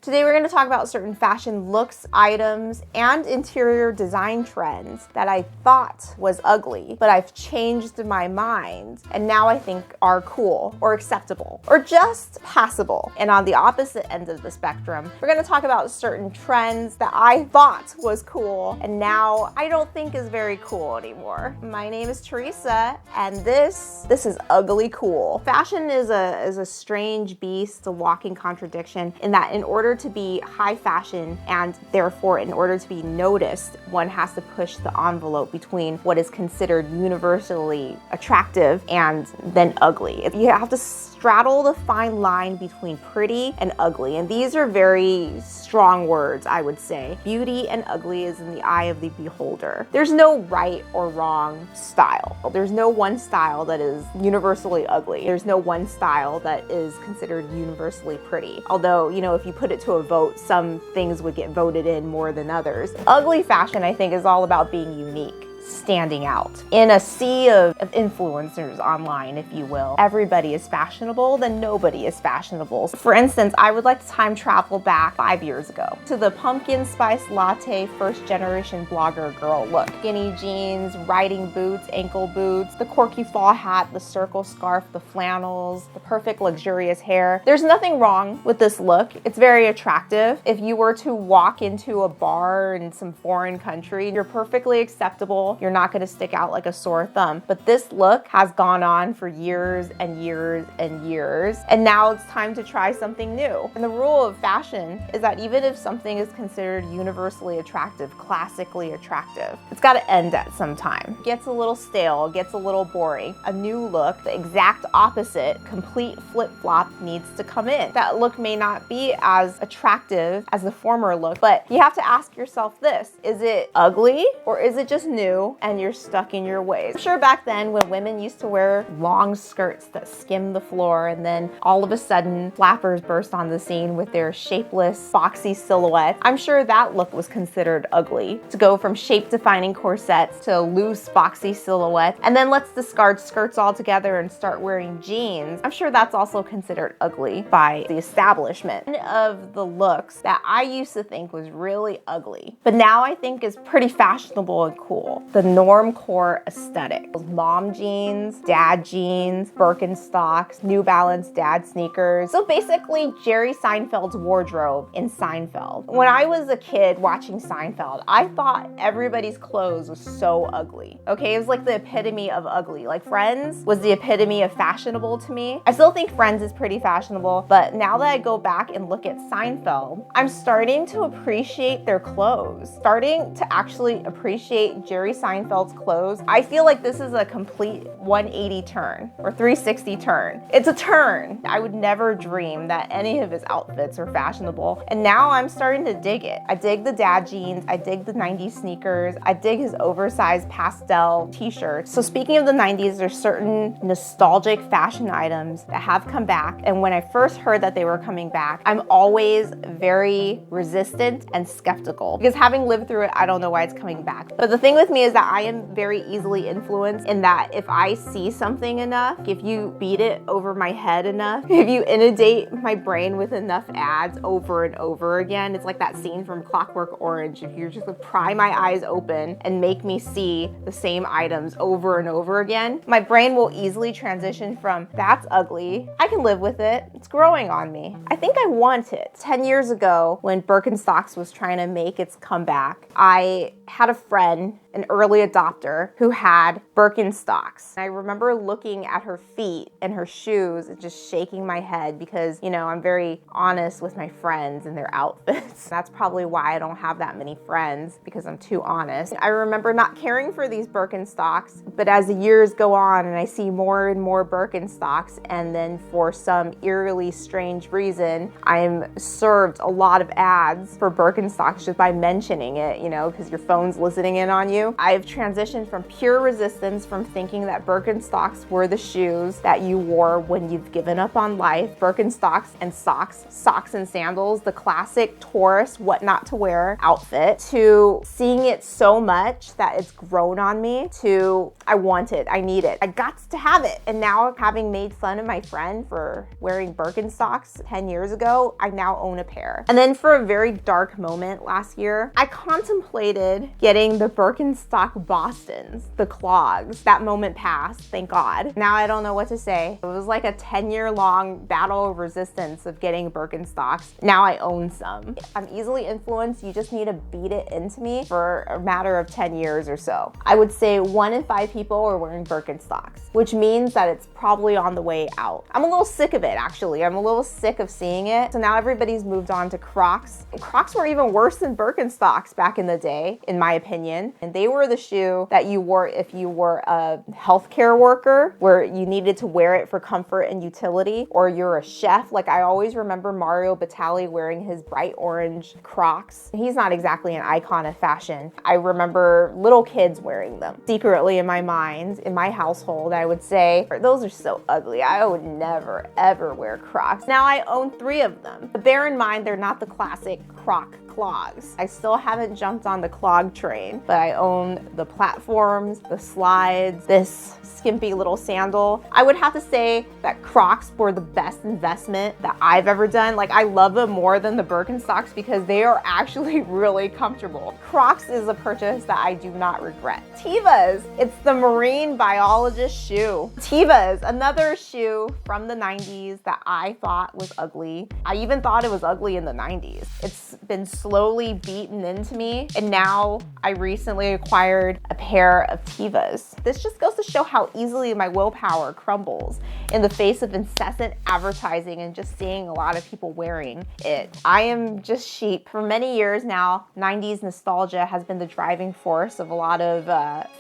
Today we're going to talk about certain fashion looks, items, and interior design trends that I thought was ugly, but I've changed my mind and now I think are cool or acceptable or just passable. And on the opposite end of the spectrum, we're going to talk about certain trends that I thought was cool and now I don't think is very cool anymore. My name is Teresa and this is ugly cool. Fashion is a strange beast, a walking contradiction in that in order to be high fashion and therefore in order to be noticed, one has to push the envelope between what is considered universally attractive and then ugly. You have to straddle the fine line between pretty and ugly, and these are very strong words, I would say. Beauty and ugly is in the eye of the beholder. There's no right or wrong style. There's no one style that is universally ugly. There's no one style that is considered universally pretty. Although, you know, if you put it to a vote, some things would get voted in more than others. Ugly fashion, I think, is all about being unique, standing out. In a sea of influencers online, if you will, everybody is fashionable, then nobody is fashionable. For instance, I would like to time travel back 5 years ago to the pumpkin spice latte first generation blogger girl look. Skinny jeans, riding boots, ankle boots, the quirky fall hat, the circle scarf, the flannels, the perfect luxurious hair. There's nothing wrong with this look. It's very attractive. If you were to walk into a bar in some foreign country, you're perfectly acceptable. You're not going to stick out like a sore thumb. But this look has gone on for years and years and years. And now it's time to try something new. And the rule of fashion is that even if something is considered universally attractive, classically attractive, it's got to end at some time. It gets a little stale, it gets a little boring. A new look, the exact opposite, complete flip-flop needs to come in. That look may not be as attractive as the former look, but you have to ask yourself this: is it ugly or is it just new and you're stuck in your ways? I'm sure back then when women used to wear long skirts that skimmed the floor and then all of a sudden flappers burst on the scene with their shapeless, boxy silhouette, I'm sure that look was considered ugly. To go from shape-defining corsets to a loose, boxy silhouette, and then let's discard skirts altogether and start wearing jeans, I'm sure that's also considered ugly by the establishment. One of the looks that I used to think was really ugly, but now I think is pretty fashionable and cool: the Normcore aesthetic. Mom jeans, dad jeans, Birkenstocks, New Balance dad sneakers. So basically Jerry Seinfeld's wardrobe in Seinfeld. When I was a kid watching Seinfeld, I thought everybody's clothes was so ugly. Okay, it was like the epitome of ugly. Like Friends was the epitome of fashionable to me. I still think Friends is pretty fashionable, but now that I go back and look at Seinfeld, I'm starting to appreciate their clothes. Starting to actually appreciate Jerry Seinfeld's clothes. I feel like this is a complete 180 turn or 360 turn. It's a turn. I would never dream that any of his outfits are fashionable, and now I'm starting to dig it. I dig the dad jeans, I dig the 90s sneakers, I dig his oversized pastel t-shirts. So speaking of the 90s, there's certain nostalgic fashion items that have come back, and when I first heard that they were coming back, I'm always very resistant and skeptical because having lived through it, I don't know why it's coming back. But the thing with me is that I am very easily influenced in that if I see something enough, if you beat it over my head enough, if you inundate my brain with enough ads over and over again, it's like that scene from Clockwork Orange. If you're just to pry my eyes open and make me see the same items over and over again, my brain will easily transition from that's ugly, I can live with it, it's growing on me, I think I want it. 10 years ago when Birkenstocks was trying to make its comeback, I had a friend, an early adopter, who had Birkenstocks. I remember looking at her feet and her shoes and just shaking my head because, you know, I'm very honest with my friends and their outfits. That's probably why I don't have that many friends, because I'm too honest. I remember not caring for these Birkenstocks, but as the years go on and I see more and more Birkenstocks, and then for some eerily strange reason, I'm served a lot of ads for Birkenstocks just by mentioning it, you know, because your phone's listening in on you. you. I've transitioned from pure resistance from thinking that Birkenstocks were the shoes that you wore when you've given up on life. Birkenstocks and socks and sandals, the classic tourist what not to wear outfit, to seeing it so much that it's grown on me, to I want it, I need it, I got to have it. And now, having made fun of my friend for wearing Birkenstocks 10 years ago, I now own a pair. And then for a very dark moment last year, I contemplated getting the Birkenstock Bostons, the clogs. That moment passed, thank God. Now I don't know what to say. It was like a 10-year-long battle of resistance of getting Birkenstocks. Now I own some. I'm easily influenced. You just need to beat it into me for a matter of 10 years or so. I would say 1 in 5 people are wearing Birkenstocks, which means that it's probably on the way out. I'm a little sick of it, actually. I'm a little sick of seeing it. So now everybody's moved on to Crocs. Crocs were even worse than Birkenstocks back in the day, in my opinion. And they were the shoe that you wore if you were a healthcare worker, where you needed to wear it for comfort and utility, or you're a chef. Like, I always remember Mario Batali wearing his bright orange Crocs. He's not exactly an icon of fashion. I remember little kids wearing them. Secretly in my mind, in my household, I would say, those are so ugly. I would never, ever wear Crocs. Now I own 3 of them. But bear in mind, they're not the classic Croc clogs. I still haven't jumped on the clog train, but I own the platforms, the slides, this skimpy little sandal. I would have to say that Crocs were the best investment that I've ever done. Like, I love them more than the Birkenstocks because they are actually really comfortable. Crocs is a purchase that I do not regret. Tevas, it's the marine biologist shoe. Tevas, another shoe from the 90s that I thought was ugly. I even thought it was ugly in the 90s. It's been slowly beaten into me, and now I recently acquired a pair of Tevas. This just goes to show how easily my willpower crumbles in the face of incessant advertising and just seeing a lot of people wearing it. I am just sheep. For many years now, 90s nostalgia has been the driving force of a lot of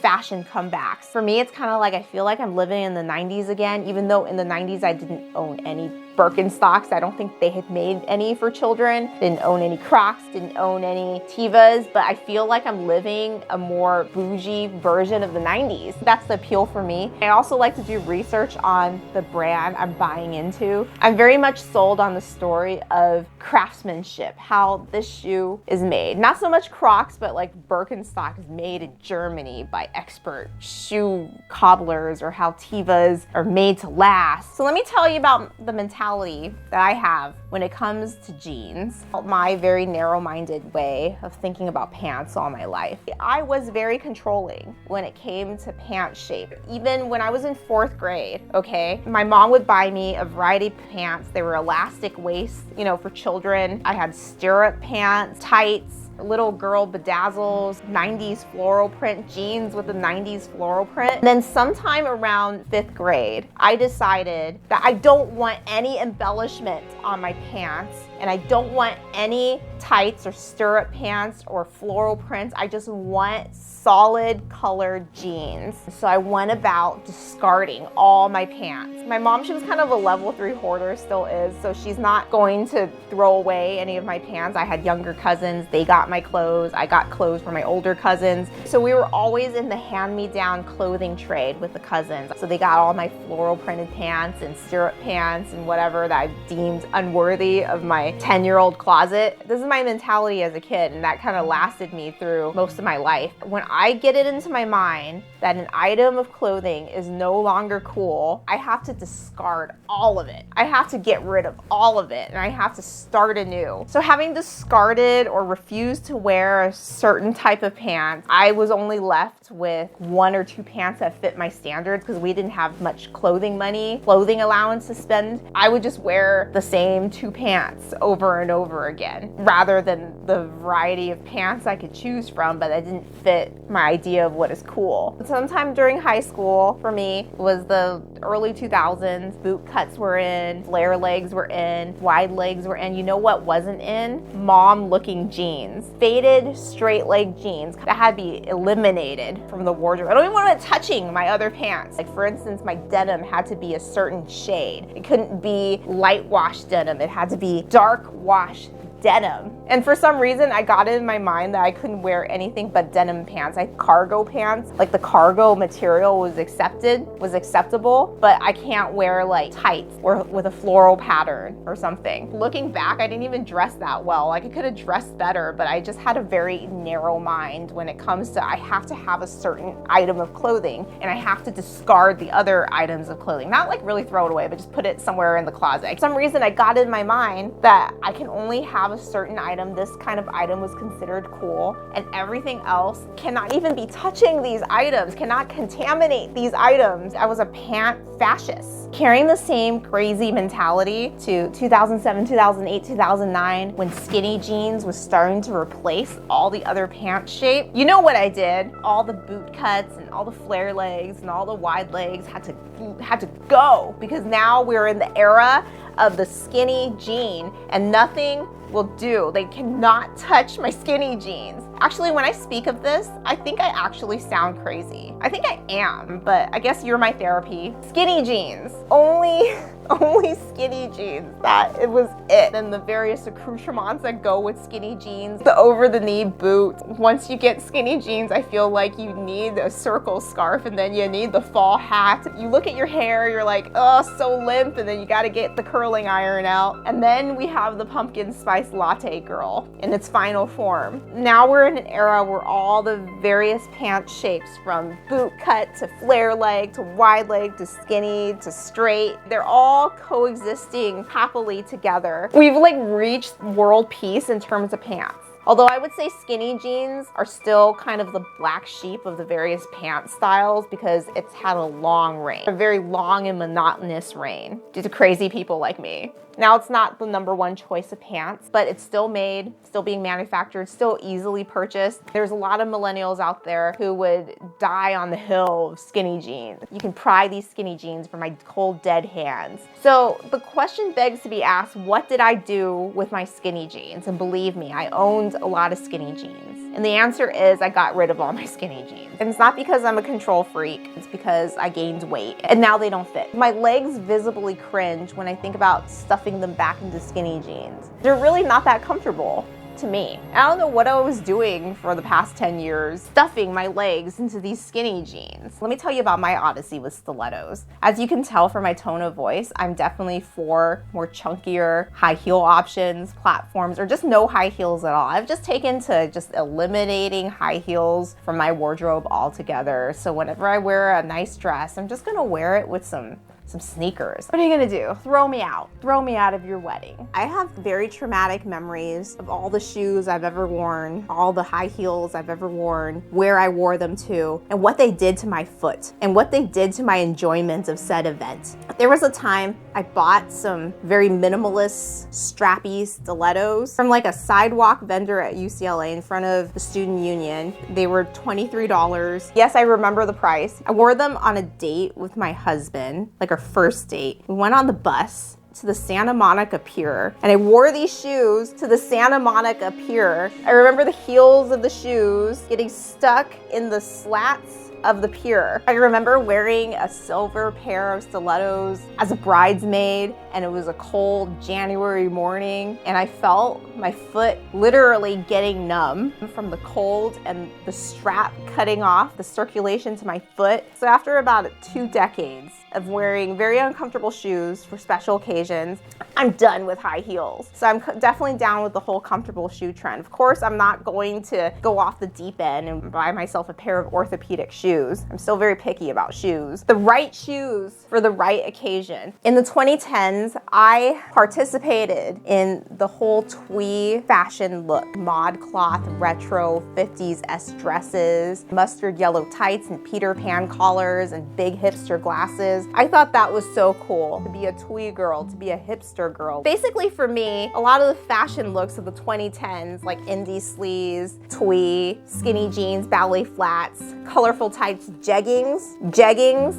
fashion comebacks. For me, it's kind of like I feel like I'm living in the 90s again, even though in the 90s I didn't own any Birkenstocks. I don't think they had made any for children. Didn't own any Crocs, didn't own any Tevas, but I feel like I'm living a more bougie version of the 90s. That's the appeal for me. I also like to do research on the brand I'm buying into. I'm very much sold on the story of craftsmanship, how this shoe is made. Not so much Crocs, but like Birkenstock is made in Germany by expert shoe cobblers, or how Tevas are made to last. So let me tell you about the mentality that I have when it comes to jeans. My very narrow-minded way of thinking about pants all my life. I was very controlling when it came to pant shape. Even when I was in 4th grade, okay? My mom would buy me a variety of pants. They were elastic waist, you know, for children. I had stirrup pants, tights, little girl bedazzles, 90s floral print jeans with the 90s floral print. And then sometime around 5th grade, I decided that I don't want any embellishment on my pants, and I don't want any tights or stirrup pants or floral prints. I just want solid colored jeans. So I went about discarding all my pants. My mom, she was kind of a level 3 hoarder, still is, so she's not going to throw away any of my pants. I had younger cousins, they got my clothes, I got clothes from my older cousins. So we were always in the hand-me-down clothing trade with the cousins. So they got all my floral printed pants and stirrup pants and whatever that I deemed unworthy of my 10-year-old closet. This is my mentality as a kid, and that kind of lasted me through most of my life. When I get it into my mind that an item of clothing is no longer cool, I have to discard all of it. I have to get rid of all of it, and I have to start anew. So having discarded or refused to wear a certain type of pants, I was only left with 1 or 2 pants that fit my standards because we didn't have much clothing allowance to spend. I would just wear the same 2 pants over and over again, rather than the variety of pants I could choose from, but that didn't fit my idea of what is cool. Sometime during high school, for me, was the early 2000s. Boot cuts were in, flare legs were in, wide legs were in. You know what wasn't in? Mom-looking jeans. Faded, straight leg jeans. That had to be eliminated from the wardrobe. I don't even want it touching my other pants. Like, for instance, my denim had to be a certain shade. It couldn't be light wash denim. It had to be dark wash denim. And for some reason, I got it in my mind that I couldn't wear anything but denim pants. Cargo pants, like the cargo material was acceptable, but I can't wear like tights or with a floral pattern or something. Looking back, I didn't even dress that well. Like I could have dressed better, but I just had a very narrow mind when it comes to I have to have a certain item of clothing and I have to discard the other items of clothing. Not like really throw it away, but just put it somewhere in the closet. For some reason, I got in my mind that I can only have a certain item. This kind of item was considered cool, and everything else cannot even be touching these items, cannot contaminate these items. I was a pant fascist. Carrying the same crazy mentality to 2007, 2008, 2009, when skinny jeans was starting to replace all the other pant shape. You know what I did? All the boot cuts and all the flare legs and all the wide legs had to go, because now we're in the era of the skinny jean and nothing will do. They cannot touch my skinny jeans. Actually, when I speak of this, I think I actually sound crazy. I think I am, but I guess you're my therapy. Skinny jeans. Only skinny jeans. That it was it. And the various accoutrements that go with skinny jeans. The over-the-knee boot. Once you get skinny jeans, I feel like you need a circle scarf and then you need the fall hat. You look at your hair, you're like, oh, so limp, and then you gotta get the curling iron out. And then we have the pumpkin spice latte girl in its final form. Now we're in an era where all the various pant shapes, from boot cut to flare leg to wide leg to skinny to straight, they're all coexisting happily together. We've like reached world peace in terms of pants. Although I would say skinny jeans are still kind of the black sheep of the various pant styles because it's had a long reign, a very long and monotonous reign due to crazy people like me. Now it's not the #1 choice of pants, but it's still made, still being manufactured, still easily purchased. There's a lot of millennials out there who would die on the hill of skinny jeans. You can pry these skinny jeans from my cold, dead hands. So the question begs to be asked, what did I do with my skinny jeans? And believe me, I owned a lot of skinny jeans. And the answer is I got rid of all my skinny jeans. And it's not because I'm a control freak, it's because I gained weight and now they don't fit. My legs visibly cringe when I think about stuffing them back into skinny jeans. They're really not that comfortable to me. I don't know what I was doing for the past 10 years, stuffing my legs into these skinny jeans. Let me tell you about my odyssey with stilettos. As you can tell from my tone of voice, I'm definitely for more chunkier high heel options, platforms, or just no high heels at all. I've just taken to just eliminating high heels from my wardrobe altogether. So whenever I wear a nice dress, I'm just gonna wear it with some sneakers. What are you gonna do? Throw me out. Throw me out of your wedding. I have very traumatic memories of all the shoes I've ever worn, all the high heels I've ever worn, where I wore them to, and what they did to my foot, and what they did to my enjoyment of said event. There was a time I bought some very minimalist, strappy stilettos from like a sidewalk vendor at UCLA in front of the student union. They were $23. Yes, I remember the price. I wore them on a date with my husband, like our first date. We went on the bus to the Santa Monica Pier, and I wore these shoes to the Santa Monica Pier. I remember the heels of the shoes getting stuck in the slats of the pier. I remember wearing a silver pair of stilettos as a bridesmaid, and it was a cold January morning, and I felt my foot literally getting numb from the cold and the strap cutting off the circulation to my foot. So after about 2 decades of wearing very uncomfortable shoes for special occasions, I'm done with high heels. So I'm definitely down with the whole comfortable shoe trend. Of course, I'm not going to go off the deep end and buy myself a pair of orthopedic shoes. I'm still very picky about shoes. The right shoes for the right occasion. In the 2010s, I participated in the whole twee fashion look. ModCloth, retro 50s dresses, mustard yellow tights and Peter Pan collars and big hipster glasses. I thought that was so cool, to be a twee girl, to be a hipster girl. Basically for me, a lot of the fashion looks of the 2010s, like indie sleeves, twee, skinny jeans, ballet flats, colorful tights, jeggings,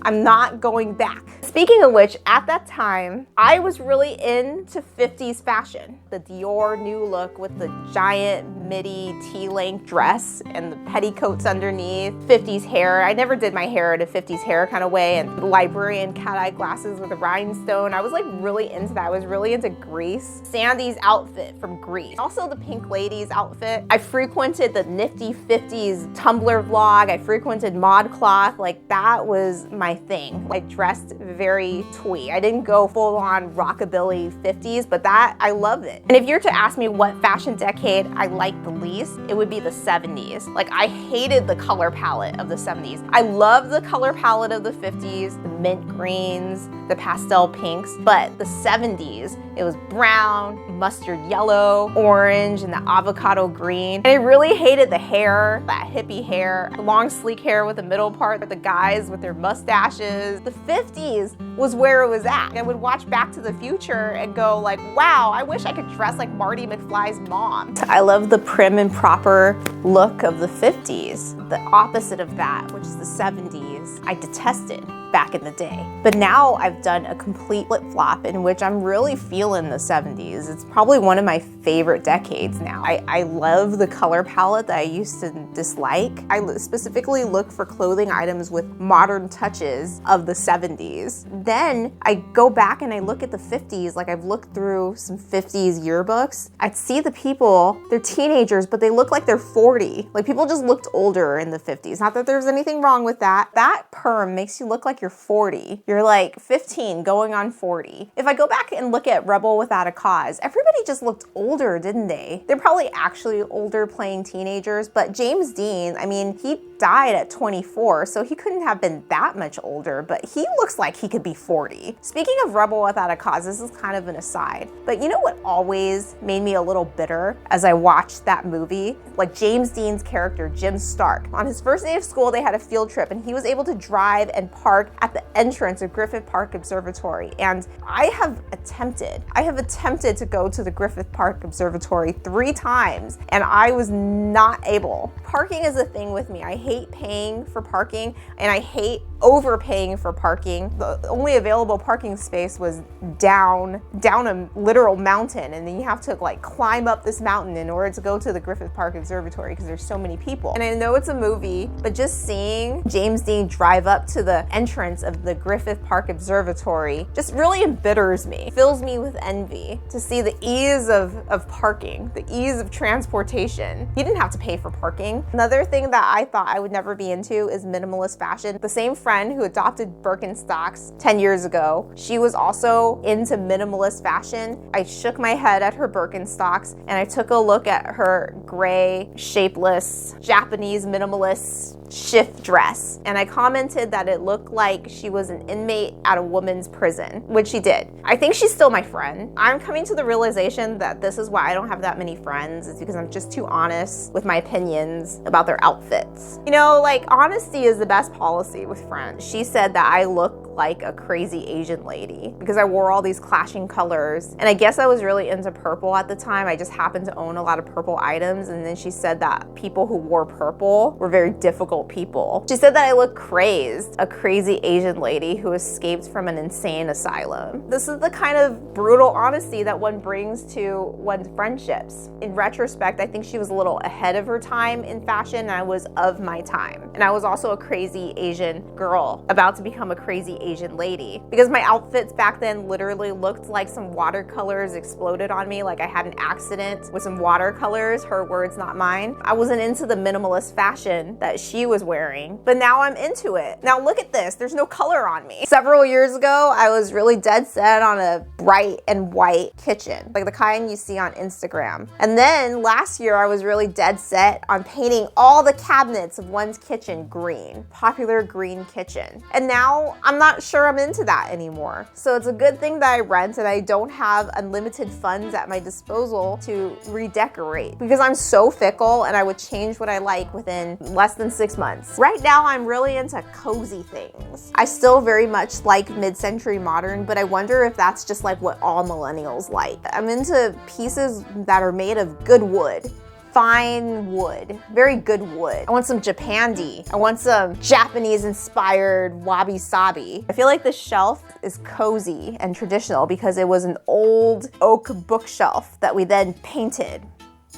I'm not going back. Speaking of which, at that time, I was really into 50s fashion. The Dior new look with the giant midi T-length dress and the petticoats underneath, 50s hair. I never did my hair in a 50s hair kind of way, and librarian cat-eye glasses with a rhinestone. I was like really into that. I was really into Grease. Sandy's outfit from Grease. Also the Pink Lady's outfit. I frequented the Nifty 50s Tumblr vlog. I frequented ModCloth. Like that was my thing. I dressed very twee. I didn't go full on rockabilly 50s, but that, I loved it. And if you're to ask me what fashion decade I liked the least, it would be the 70s. Like I hated the color palette of the 70s. I loved the color palette of the 50s, the mint greens, the pastel pinks, but the 70s, it was brown, mustard yellow, orange, and the avocado green. And I really hated the hair, that hippie hair, long sleek hair with the middle part, the guys with their mustaches. The 50s was where it was at. I would watch Back to the Future and go like, wow, I wish I could dress like Marty McFly's mom. I love the prim and proper look of the 50s. The opposite of that, which is the 70s, I detested back in the day. But now I've done a complete flip-flop in which I'm really feeling the 70s. It's probably one of my favorite decades now. I love the color palette that I used to dislike. I specifically look for clothing items with modern touches of the 70s. Then I go back and I look at the 50s, like I've looked through some 50s yearbooks. I'd see the people, they're teenagers, but they look like they're 40. Like people just looked older in the 50s. Not that there's anything wrong with that. That perm makes you look like you're 40. You're like 15 going on 40. If I go back and look at Rebel Without a Cause, everybody just looked older, didn't they? They're probably actually older playing teenagers, but James Dean, I mean, he died at 24, so he couldn't have been that much older, but he looks like he could be 40. Speaking of Rebel Without a Cause, this is kind of an aside, but you know what always made me a little bitter as I watched that movie? Like James Dean's character, Jim Stark. On his first day of school, they had a field trip and he was able to drive and park at the entrance of Griffith Park Observatory. And I have attempted to go to the Griffith Park Observatory 3 times and I was not able. Parking is a thing with me. I hate paying for parking and I hate overpaying for parking. The only available parking space was down a literal mountain, and then you have to like climb up this mountain in order to go to the Griffith Park Observatory because there's so many people. And I know it's a movie, but just seeing James Dean drive up to the entrance of the Griffith Park Observatory just really embitters me, fills me with envy to see the ease of parking, the ease of transportation. You didn't have to pay for parking. Another thing that I thought I would never be into is minimalist fashion. The same friend who adopted Birkenstocks 10 years ago, she was also into minimalist fashion. I shook my head at her Birkenstocks and I took a look at her gray, shapeless, Japanese minimalist shift dress, and I commented that it looked like she was an inmate at a woman's prison, which she did. I think she's still my friend. I'm coming to the realization that this is why I don't have that many friends, is because I'm just too honest with my opinions about their outfits. You know, like honesty is the best policy with friends. She said that I look like a crazy Asian lady because I wore all these clashing colors, and I guess I was really into purple at the time. I just happened to own a lot of purple items, and then she said that people who wore purple were very difficult people. She said that I look crazed, a crazy Asian lady who escaped from an insane asylum. This is the kind of brutal honesty that one brings to one's friendships. In retrospect, I think she was a little ahead of her time in fashion, and I was of my time. And I was also a crazy Asian girl about to become a crazy Asian lady, because my outfits back then literally looked like some watercolors exploded on me, like I had an accident with some watercolors, her words, not mine. I wasn't into the minimalist fashion that she was wearing, but now I'm into it. Now look at this, there's no color on me. Several years ago, I was really dead set on a bright and white kitchen, like the kind you see on Instagram. And then last year, I was really dead set on painting all the cabinets of one's kitchen green, popular green kitchen. And now I'm not sure I'm into that anymore. So it's a good thing that I rent and I don't have unlimited funds at my disposal to redecorate, because I'm so fickle and I would change what I like within less than 6 months. Right now, I'm really into cozy things. I still very much like mid-century modern, but I wonder if that's just like what all millennials like. I'm into pieces that are made of good wood. Fine wood, very good wood. I want some Japandi. I want some Japanese-inspired wabi-sabi. I feel like this shelf is cozy and traditional because it was an old oak bookshelf that we then painted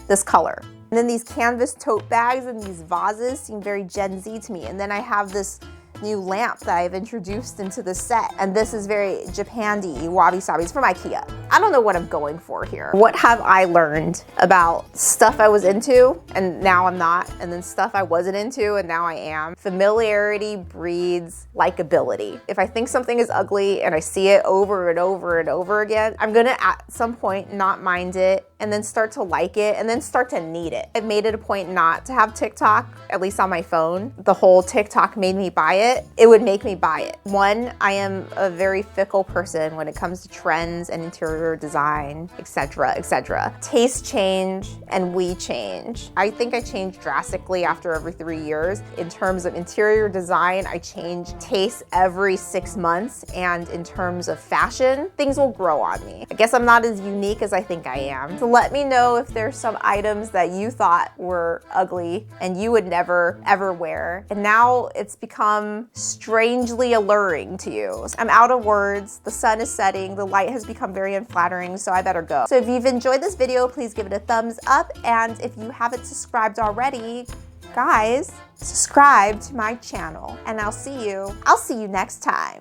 this color. And then these canvas tote bags and these vases seem very Gen Z to me. And then I have this new lamp that I've introduced into the set. And this is very Japandi, wabi-sabi. It's from IKEA. I don't know what I'm going for here. What have I learned about stuff I was into and now I'm not, and then stuff I wasn't into and now I am? Familiarity breeds likability. If I think something is ugly and I see it over and over and over again, I'm gonna at some point not mind it and then start to like it and then start to need it. I've made it a point not to have TikTok, at least on my phone. The whole TikTok made me buy it. It would make me buy it. One, I am a very fickle person when it comes to trends and interior design, etc., etc. Tastes change and we change. I think I change drastically after every 3 years. In terms of interior design, I change tastes every 6 months, and in terms of fashion, things will grow on me. I guess I'm not as unique as I think I am. So let me know if there's some items that you thought were ugly and you would never ever wear, and now it's become strangely alluring to you. I'm out of words. The sun is setting. The light has become very unflattering, so I better go. So if you've enjoyed this video, please give it a thumbs up. And if you haven't subscribed already, guys, subscribe to my channel. And I'll see you next time.